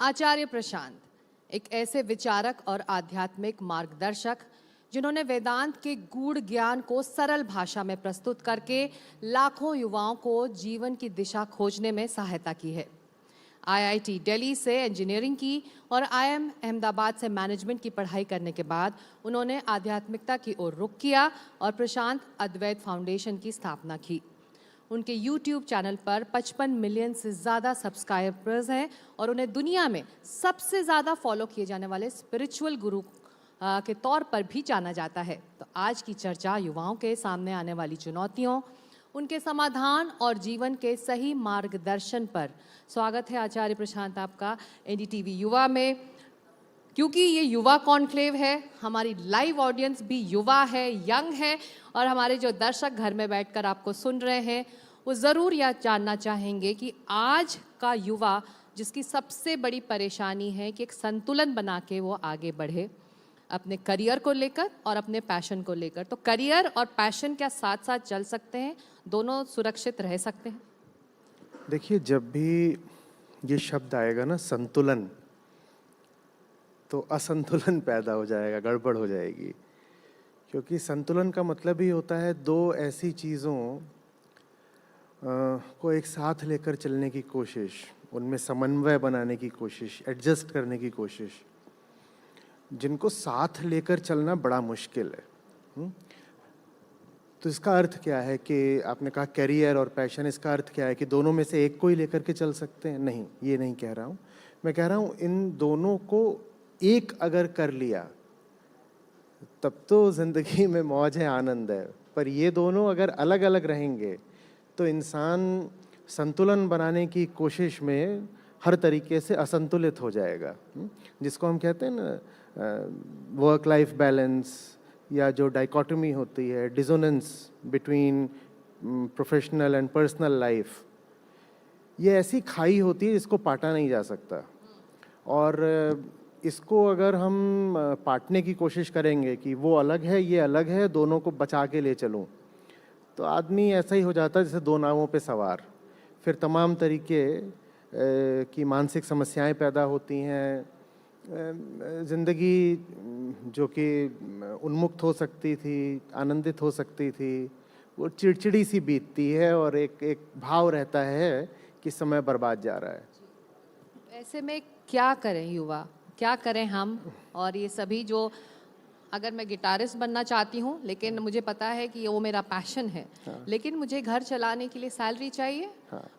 आचार्य प्रशांत एक ऐसे विचारक और आध्यात्मिक मार्गदर्शक जिन्होंने वेदांत के गूढ़ ज्ञान को सरल भाषा में प्रस्तुत करके लाखों युवाओं को जीवन की दिशा खोजने में सहायता की है। आईआईटी दिल्ली से इंजीनियरिंग की और आईआईएम अहमदाबाद से मैनेजमेंट की पढ़ाई करने के बाद उन्होंने आध्यात्मिकता की ओर रुख किया और प्रशांत अद्वैत फाउंडेशन की स्थापना की। उनके YouTube चैनल पर 55 मिलियन से ज़्यादा सब्सक्राइबर्स हैं और उन्हें दुनिया में सबसे ज़्यादा फॉलो किए जाने वाले स्पिरिचुअल गुरु के तौर पर भी जाना जाता है। तो आज की चर्चा युवाओं के सामने आने वाली चुनौतियों, उनके समाधान और जीवन के सही मार्गदर्शन पर। स्वागत है आचार्य प्रशांत आपका एनडीटीवी युवा में। क्योंकि ये युवा कॉन्क्लेव है, हमारी लाइव ऑडियंस भी युवा है, यंग है, और हमारे जो दर्शक घर में बैठकर आपको सुन रहे हैं वो ज़रूर यह जानना चाहेंगे कि आज का युवा जिसकी सबसे बड़ी परेशानी है कि एक संतुलन बना के वो आगे बढ़े अपने करियर को लेकर और अपने पैशन को लेकर। तो करियर और पैशन क्या साथ साथ चल सकते हैं? दोनों सुरक्षित रह सकते हैं? देखिए, जब भी ये शब्द आएगा ना संतुलन, तो असंतुलन पैदा हो जाएगा, गड़बड़ हो जाएगी। क्योंकि संतुलन का मतलब ही होता है दो ऐसी चीज़ों को एक साथ लेकर चलने की कोशिश, उनमें समन्वय बनाने की कोशिश, एडजस्ट करने की कोशिश, जिनको साथ लेकर चलना बड़ा मुश्किल है। तो इसका अर्थ क्या है कि आपने कहा कैरियर और पैशन, इसका अर्थ क्या है कि दोनों में से एक को ही लेकर के चल सकते हैं? नहीं, ये नहीं कह रहा हूँ। मैं कह रहा हूँ इन दोनों को एक अगर कर लिया तब तो ज़िंदगी में मौज है, आनंद है। पर ये दोनों अगर अलग अलग रहेंगे तो इंसान संतुलन बनाने की कोशिश में हर तरीके से असंतुलित हो जाएगा, जिसको हम कहते हैं ना वर्क लाइफ बैलेंस, या जो डाइकोटमी होती है, dissonance between professional and personal life. ये ऐसी खाई होती है जिसको पाटा नहीं जा सकता। और इसको अगर हम पाटने की कोशिश करेंगे कि वो अलग है, ये अलग है, दोनों को बचा के ले चलूं, तो आदमी ऐसा ही हो जाता है जैसे दो नावों पे सवार। फिर तमाम तरीके की मानसिक समस्याएं पैदा होती हैं। ज़िंदगी जो कि उन्मुक्त हो सकती थी, आनंदित हो सकती थी, वो चिड़चिड़ी सी बीतती है और एक भाव रहता है कि समय बर्बाद जा रहा है। ऐसे में क्या करें युवा, क्या करें हम? और ये सभी जो, अगर मैं गिटारिस्ट बनना चाहती हूँ लेकिन मुझे पता है कि वो मेरा पैशन है, लेकिन मुझे घर चलाने के लिए सैलरी चाहिए,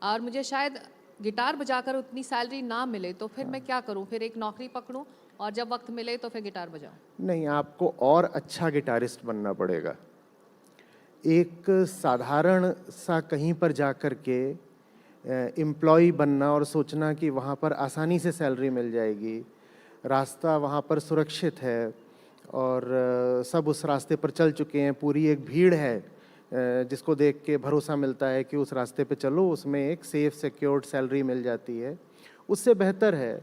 और मुझे शायद गिटार बजाकर उतनी सैलरी ना मिले, तो फिर मैं क्या करूँ? फिर एक नौकरी पकड़ूँ और जब वक्त मिले तो फिर गिटार बजाऊँ? नहीं, आपको और अच्छा गिटारिस्ट बनना पड़ेगा। एक साधारण सा कहीं पर जा कर के एम्प्लॉय बनना और सोचना कि वहाँ पर आसानी से सैलरी मिल जाएगी, रास्ता वहाँ पर सुरक्षित है और सब उस रास्ते पर चल चुके हैं, पूरी एक भीड़ है जिसको देख के भरोसा मिलता है कि उस रास्ते पे चलो, उसमें एक सेफ सिक्योर्ड सैलरी मिल जाती है। उससे बेहतर है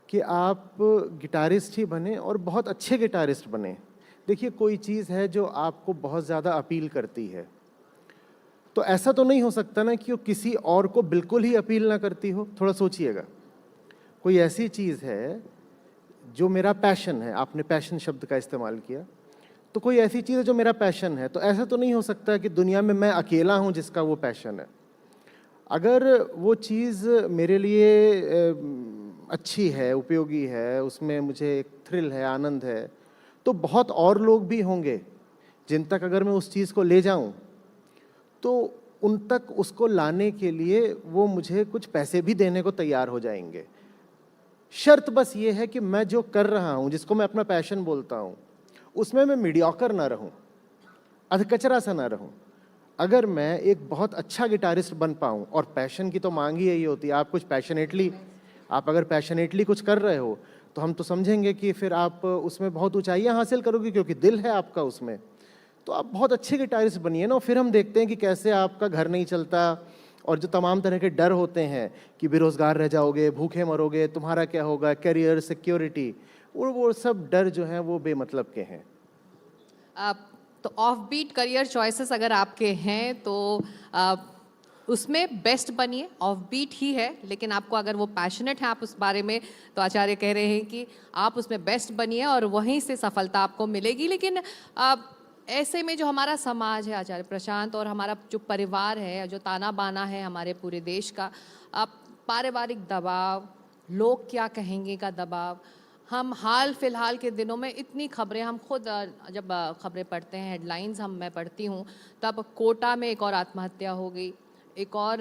कि आप गिटारिस्ट ही बने और बहुत अच्छे गिटारिस्ट बने। देखिए, कोई चीज़ है जो आपको बहुत ज़्यादा अपील करती है, तो ऐसा तो नहीं हो सकता ना कि वो किसी और को बिल्कुल ही अपील ना करती हो। थोड़ा सोचिएगा, कोई ऐसी चीज़ है जो मेरा पैशन है, आपने पैशन शब्द का इस्तेमाल किया, तो कोई ऐसी चीज़ है जो मेरा पैशन है, तो ऐसा तो नहीं हो सकता कि दुनिया में मैं अकेला हूँ जिसका वो पैशन है। अगर वो चीज़ मेरे लिए अच्छी है, उपयोगी है, उसमें मुझे एक थ्रिल है, आनंद है, तो बहुत और लोग भी होंगे जिन तक अगर मैं उस चीज़ को ले जाऊँ तो उन तक उसको लाने के लिए वो मुझे कुछ पैसे भी देने को तैयार हो जाएंगे। शर्त बस ये है कि मैं जो कर रहा हूँ, जिसको मैं अपना पैशन बोलता हूँ, उसमें मैं मीडियोकर ना रहूँ, अधकचरा सा ना रहूँ। अगर मैं एक बहुत अच्छा गिटारिस्ट बन पाऊँ, और पैशन की तो मांग ही यही होती है, आप कुछ पैशनेटली, आप अगर पैशनेटली कुछ कर रहे हो तो हम तो समझेंगे कि फिर आप उसमें बहुत ऊंचाइयाँ हासिल करोगे क्योंकि दिल है आपका उसमें, तो आप बहुत अच्छे गिटारिस्ट बनिए ना। और फिर हम देखते हैं कि कैसे आपका घर नहीं चलता, और जो तमाम तरह के डर होते हैं कि बेरोज़गार रह जाओगे, भूखे मरोगे, तुम्हारा क्या होगा, करियर, सिक्योरिटी, वो सब डर जो हैं वो बेमतलब के हैं। तो ऑफ बीट करियर चॉइसेस अगर आपके हैं तो उसमें बेस्ट बनिए, ऑफ बीट ही है, लेकिन आपको अगर वो पैशनेट है आप उस बारे में, तो आचार्य कह रहे हैं कि आप उसमें बेस्ट बनिए और वहीं से सफलता आपको मिलेगी। लेकिन ऐसे में जो हमारा समाज है आचार्य प्रशांत, और हमारा जो परिवार है, जो ताना बाना है हमारे पूरे देश का, पारिवारिक दबाव, लोग क्या कहेंगे का दबाव, हम हाल फिलहाल के दिनों में इतनी खबरें, हम खुद जब खबरें पढ़ते हैं, हेडलाइंस मैं पढ़ती हूँ, तब कोटा में एक और आत्महत्या हो गई, एक और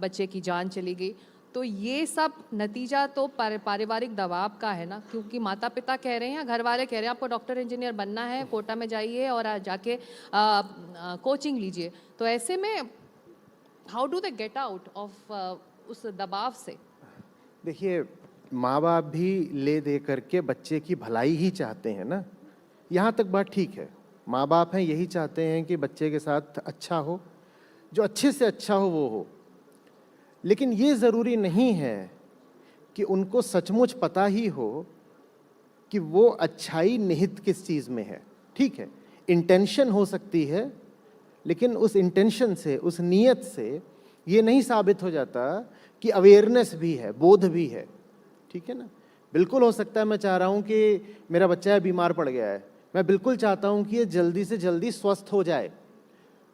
बच्चे की जान चली गई। तो ये सब नतीजा तो पारिवारिक दबाव का है ना, क्योंकि माता पिता कह रहे हैं, घर वाले कह रहे हैं आपको डॉक्टर इंजीनियर बनना है, कोटा में जाइए और जाके कोचिंग लीजिए। तो ऐसे में how do they get out of उस दबाव से? देखिए, माँ बाप भी ले दे करके बच्चे की भलाई ही चाहते हैं ना, यहाँ तक बात ठीक है। माँ बाप हैं, यही चाहते हैं कि बच्चे के साथ अच्छा हो, जो अच्छे से अच्छा हो वो हो। लेकिन ये ज़रूरी नहीं है कि उनको सचमुच पता ही हो कि वो अच्छाई निहित किस चीज़ में है। ठीक है, इंटेंशन हो सकती है, लेकिन उस इंटेंशन से, उस नीयत से ये नहीं साबित हो जाता कि अवेयरनेस भी है, बोध भी है। ठीक है ना? बिल्कुल हो सकता है मैं चाह रहा हूँ कि मेरा बच्चा बीमार पड़ गया है, मैं बिल्कुल चाहता हूँ कि ये जल्दी से जल्दी स्वस्थ हो जाए,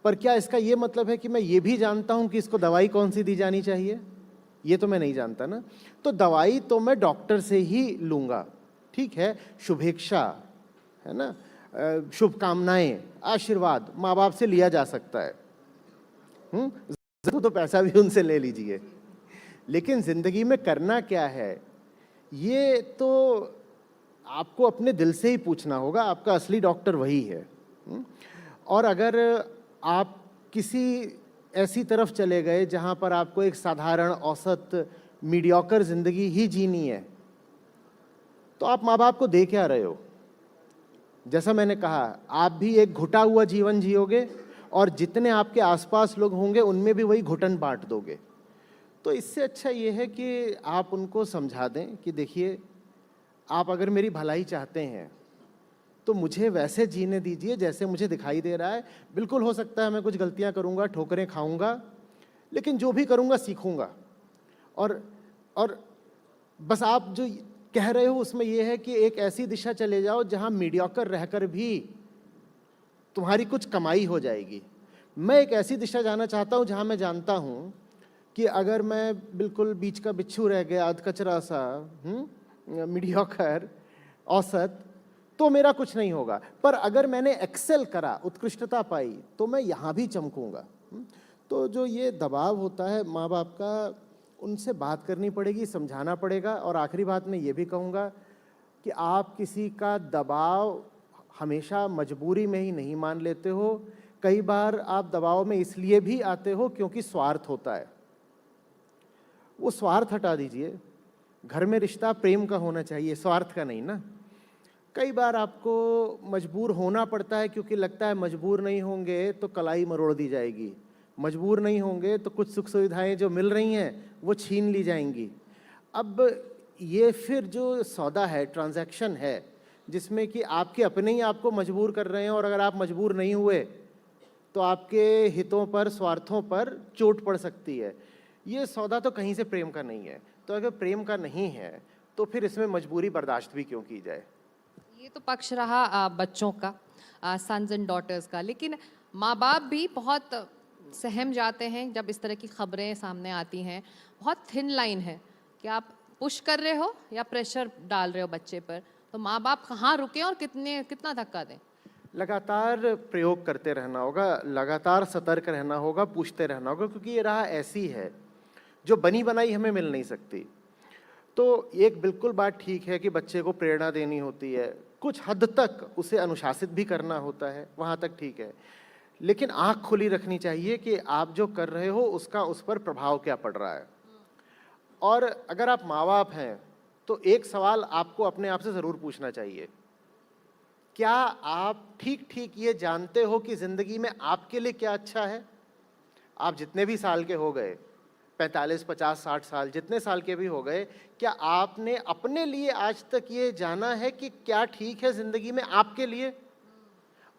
पर क्या इसका ये मतलब है कि मैं ये भी जानता हूँ कि इसको दवाई कौन सी दी जानी चाहिए? ये तो मैं नहीं जानता ना। तो दवाई तो मैं डॉक्टर से ही लूँगा। ठीक है, शुभेच्छा है ना, शुभकामनाएं, आशीर्वाद माँ बाप से लिया जा सकता है। तो पैसा भी उनसे ले लीजिए, लेकिन जिंदगी में करना क्या है ये तो आपको अपने दिल से ही पूछना होगा। आपका असली डॉक्टर वही है। और अगर आप किसी ऐसी तरफ चले गए जहाँ पर आपको एक साधारण, औसत, मीडियोकर ज़िंदगी ही जीनी है, तो आप माँ बाप को दे क्या रहे हो? जैसा मैंने कहा, आप भी एक घुटा हुआ जीवन जियोगे और जितने आपके आसपास लोग होंगे उनमें भी वही घुटन बांट दोगे। तो इससे अच्छा ये है कि आप उनको समझा दें कि देखिए, आप अगर मेरी भलाई चाहते हैं तो मुझे वैसे जीने दीजिए जैसे मुझे दिखाई दे रहा है। बिल्कुल हो सकता है मैं कुछ गलतियां करूंगा, ठोकरें खाऊंगा, लेकिन जो भी करूंगा सीखूंगा। और बस आप जो कह रहे हो उसमें यह है कि एक ऐसी दिशा चले जाओ जहां मीडियोकर रहकर भी तुम्हारी कुछ कमाई हो जाएगी। मैं एक ऐसी दिशा जाना चाहता हूं जहां मैं जानता हूं कि अगर मैं बिल्कुल बीच का बिच्छू रह गया, अधकचरा सा, मीडियोकर, औसत, तो मेरा कुछ नहीं होगा। पर अगर मैंने एक्सेल करा, उत्कृष्टता पाई, तो मैं यहाँ भी चमकूंगा। तो जो ये दबाव होता है माँ बाप का, उनसे बात करनी पड़ेगी, समझाना पड़ेगा। और आखिरी बात मैं ये भी कहूँगा कि आप किसी का दबाव हमेशा मजबूरी में ही नहीं मान लेते हो। कई बार आप दबाव में इसलिए भी आते हो क्योंकि स्वार्थ होता है। वो स्वार्थ हटा दीजिए। घर में रिश्ता प्रेम का होना चाहिए, स्वार्थ का नहीं ना। कई बार आपको मजबूर होना पड़ता है क्योंकि लगता है मजबूर नहीं होंगे तो कलाई मरोड़ दी जाएगी, मजबूर नहीं होंगे तो कुछ सुख सुविधाएं जो मिल रही हैं वो छीन ली जाएंगी। अब ये फिर जो सौदा है, ट्रांजैक्शन है, जिसमें कि आपके अपने ही आपको मजबूर कर रहे हैं, और अगर आप मजबूर नहीं हुए तो आपके हितों पर, स्वार्थों पर चोट पड़ सकती है। ये सौदा तो कहीं से प्रेम का नहीं है। तो अगर प्रेम का नहीं है तो फिर इसमें मजबूरी बर्दाश्त भी क्यों की जाए। ये तो पक्ष रहा बच्चों का, सन्स एंड डॉटर्स का। लेकिन माँ बाप भी बहुत सहम जाते हैं जब इस तरह की खबरें सामने आती हैं। बहुत थिन लाइन है कि आप पुश कर रहे हो या प्रेशर डाल रहे हो बच्चे पर। तो माँ बाप कहाँ रुके और कितना धक्का दें? लगातार प्रयोग करते रहना होगा, लगातार सतर्क रहना होगा, पूछते रहना होगा, क्योंकि ये राह ऐसी है जो बनी बनाई हमें मिल नहीं सकती। तो एक बिल्कुल बात ठीक है कि बच्चे को प्रेरणा देनी होती है, कुछ हद तक उसे अनुशासित भी करना होता है, वहाँ तक ठीक है। लेकिन आँख खुली रखनी चाहिए कि आप जो कर रहे हो उसका उस पर प्रभाव क्या पड़ रहा है। और अगर आप माँ बाप हैं तो एक सवाल आपको अपने आप से ज़रूर पूछना चाहिए, क्या आप ठीक ठीक ये जानते हो कि ज़िंदगी में आपके लिए क्या अच्छा है? आप जितने भी साल के हो गए, 45, 50, 60 साल, जितने साल के भी हो गए, क्या आपने अपने लिए आज तक ये जाना है कि क्या ठीक है ज़िंदगी में आपके लिए?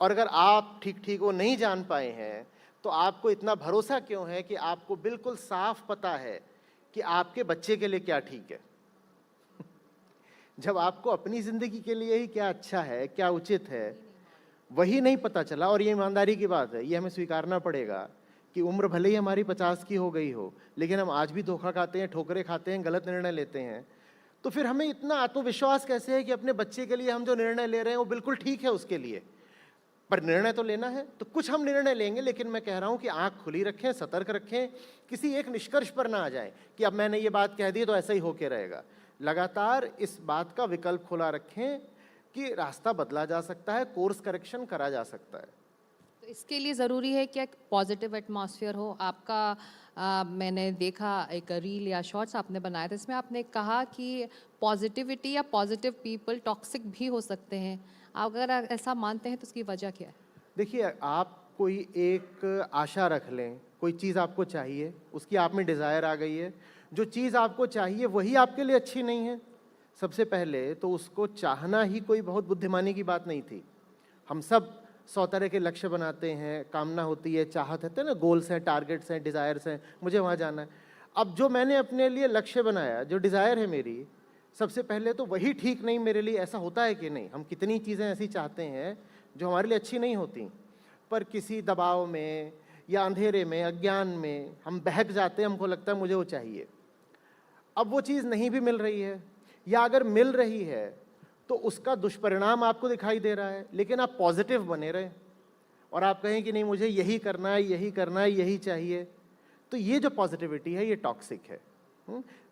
और अगर आप ठीक ठीक वो नहीं जान पाए हैं तो आपको इतना भरोसा क्यों है कि आपको बिल्कुल साफ पता है कि आपके बच्चे के लिए क्या ठीक है? जब आपको अपनी जिंदगी के लिए ही क्या अच्छा है, क्या उचित है, वही नहीं पता चला। और ये ईमानदारी की बात है, ये हमें स्वीकारना पड़ेगा कि उम्र भले ही हमारी 50 की हो गई हो, लेकिन हम आज भी धोखा खाते हैं, ठोकरें खाते हैं, गलत निर्णय लेते हैं। तो फिर हमें इतना आत्मविश्वास कैसे है कि अपने बच्चे के लिए हम जो निर्णय ले रहे हैं वो बिल्कुल ठीक है उसके लिए? पर निर्णय तो लेना है, तो कुछ हम निर्णय लेंगे, लेकिन मैं कह रहा हूं कि आंख खुली रखें, सतर्क रखें, किसी एक निष्कर्ष पर ना आ जाए कि अब मैंने ये बात कह दी तो ऐसा ही होके रहेगा। लगातार इस बात का विकल्प खुला रखें कि रास्ता बदला जा सकता है, कोर्स करेक्शन करा जा सकता है। तो इसके लिए ज़रूरी है कि एक पॉजिटिव एटमॉस्फेयर हो आपका। मैंने देखा एक रील या शॉर्ट्स आपने बनाए थे, इसमें आपने कहा कि पॉजिटिविटी या पॉजिटिव पीपल टॉक्सिक भी हो सकते हैं। आप अगर ऐसा मानते हैं तो उसकी वजह क्या है? देखिए, आप कोई एक आशा रख लें, कोई चीज़ आपको चाहिए, उसकी आप में डिज़ायर आ गई है, जो चीज़ आपको चाहिए वही आपके लिए अच्छी नहीं है। सबसे पहले तो उसको चाहना ही कोई बहुत बुद्धिमानी की बात नहीं थी। हम सब 100 तरह के लक्ष्य बनाते हैं, कामना होती है, चाहत होते हैं ना, गोल्स हैं, टारगेट्स हैं, डिज़ायर्स हैं, मुझे वहाँ जाना है। अब जो मैंने अपने लिए लक्ष्य बनाया, जो डिज़ायर है मेरी, सबसे पहले तो वही ठीक नहीं मेरे लिए। ऐसा होता है कि नहीं? हम कितनी चीज़ें ऐसी चाहते हैं जो हमारे लिए अच्छी नहीं होती, पर किसी दबाव में या अंधेरे में, अज्ञान में हम बहक जाते हैं, हमको लगता है मुझे वो चाहिए। अब वो चीज़ नहीं भी मिल रही है, या अगर मिल रही है तो उसका दुष्परिणाम आपको दिखाई दे रहा है, लेकिन आप पॉजिटिव बने रहें और आप कहें कि नहीं मुझे यही करना है, यही करना है, यही चाहिए, तो ये जो पॉजिटिविटी है ये टॉक्सिक है।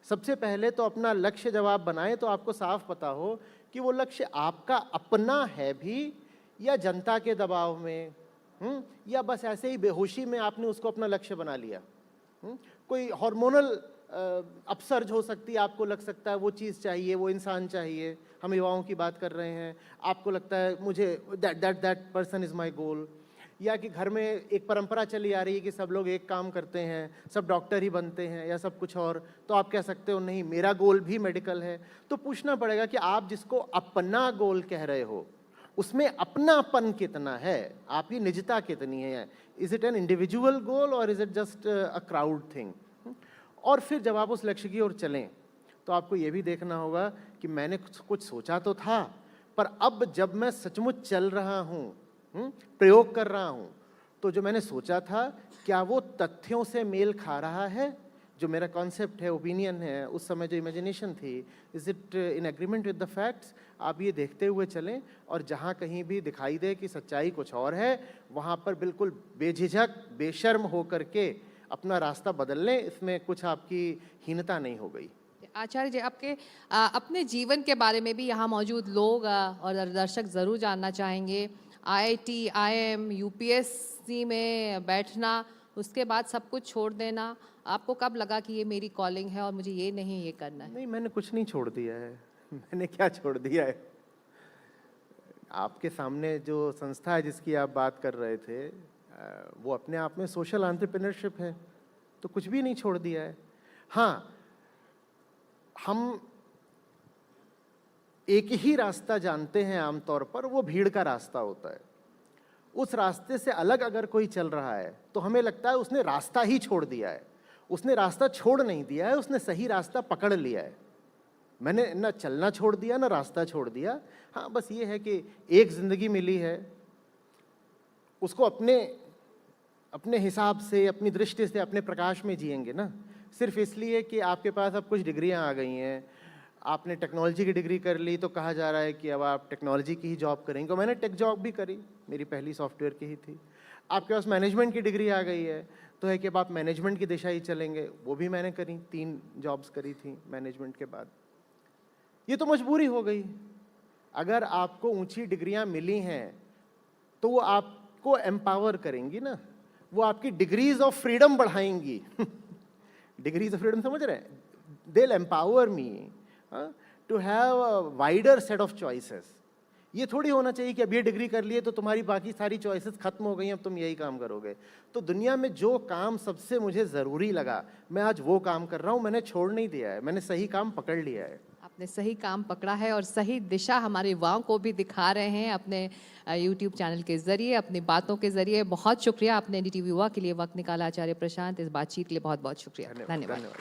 सबसे पहले तो अपना लक्ष्य जब आप बनाएं तो आपको साफ पता हो कि वो लक्ष्य आपका अपना है भी, या जनता के दबाव में, या बस ऐसे ही बेहोशी में आपने उसको अपना लक्ष्य बना लिया। कोई हार्मोनल अपसर्ज हो सकती है, आपको लग सकता है वो चीज़ चाहिए, वो इंसान चाहिए। हम युवाओं की बात कर रहे हैं, आपको लगता है मुझे that person is my goal. या कि घर में एक परंपरा चली आ रही है कि सब लोग एक काम करते हैं, सब डॉक्टर ही बनते हैं या सब कुछ और, तो आप कह सकते हो नहीं मेरा गोल भी मेडिकल है। तो पूछना पड़ेगा कि आप जिसको अपना गोल कह रहे हो उसमें अपनापन कितना है, आपकी निजता कितनी है? इज इट एन इंडिविजुअल गोल और is it just a crowd thing? और फिर जब आप उस लक्ष्य की ओर चलें तो आपको ये भी देखना होगा कि मैंने कुछ सोचा तो था, पर अब जब मैं सचमुच चल रहा हूँ, प्रयोग कर रहा हूँ, तो जो मैंने सोचा था क्या वो तथ्यों से मेल खा रहा है? जो मेरा कॉन्सेप्ट है, ओपिनियन है, उस समय जो इमेजिनेशन थी, is it in agreement with the facts? आप ये देखते हुए चलें, और जहाँ कहीं भी दिखाई दे कि सच्चाई कुछ और है, वहाँ पर बिल्कुल बेझिझक, बेशर्म हो करके अपना रास्ता बदल लें। इसमें कुछ आपकी हीनता नहीं हो गई। आचार्य जी, आपके अपने जीवन के बारे में भी यहाँ मौजूद लोग और दर्शक ज़रूर जानना चाहेंगे। आईआईटी, आईएम, यूपीएससी में बैठना, उसके बाद सब कुछ छोड़ देना, आपको कब लगा कि ये मेरी कॉलिंग है और मुझे ये नहीं, ये करना है? नहीं, मैंने कुछ नहीं छोड़ दिया है। मैंने क्या छोड़ दिया है? आपके सामने जो संस्था है जिसकी आप बात कर रहे थे, वो अपने आप में सोशल एंटरप्रेन्योरशिप है, तो कुछ भी नहीं छोड़ दिया है। हाँ, हम एक ही रास्ता जानते हैं आमतौर पर, वो भीड़ का रास्ता होता है। उस रास्ते से अलग अगर कोई चल रहा है तो हमें लगता है उसने रास्ता ही छोड़ दिया है। उसने रास्ता छोड़ नहीं दिया है, उसने सही रास्ता पकड़ लिया है। मैंने ना चलना छोड़ दिया ना रास्ता छोड़ दिया। हाँ, बस ये है कि एक जिंदगी मिली है, उसको अपने अपने हिसाब से, अपनी दृष्टि से, अपने प्रकाश में जिएंगे ना। सिर्फ इसलिए कि आपके पास अब कुछ डिग्रियां आ गई हैं, आपने टेक्नोलॉजी की डिग्री कर ली तो कहा जा रहा है कि अब आप टेक्नोलॉजी की ही जॉब करेंगे। तो मैंने टेक जॉब भी करी, मेरी पहली सॉफ्टवेयर की ही थी। आपके पास मैनेजमेंट की डिग्री आ गई है तो है कि अब आप मैनेजमेंट की दिशा ही चलेंगे, वो भी मैंने करी, 3 जॉब्स करी थी मैनेजमेंट के बाद। ये तो मजबूरी हो गई। अगर आपको ऊंची डिग्रियां मिली हैं तो वो आपको एम्पावर करेंगी ना, वो आपकी डिग्रीज ऑफ फ्रीडम बढ़ाएंगी। डिग्रीज ऑफ फ्रीडम समझ रहे हैं? They will empower me to have a wider set of choices. ये थोड़ी होना चाहिए कि अब ये डिग्री कर लिए तो तुम्हारी बाकी सारी चॉइसेस खत्म हो गई, अब तुम यही काम करोगे। तो दुनिया में जो काम सबसे मुझे ज़रूरी लगा, मैं आज वो काम कर रहा हूँ। मैंने छोड़ नहीं दिया है, मैंने सही काम पकड़ लिया है। आपने सही काम पकड़ा है और सही दिशा हमारे युवाओं को भी दिखा रहे हैं अपने यूट्यूब चैनल के जरिए, अपनी बातों के जरिए। बहुत शुक्रिया, आपने एनडीटीवी युवा के लिए वक्त निकाला। आचार्य प्रशांत, इस बातचीत के लिए बहुत बहुत शुक्रिया। धन्यवाद।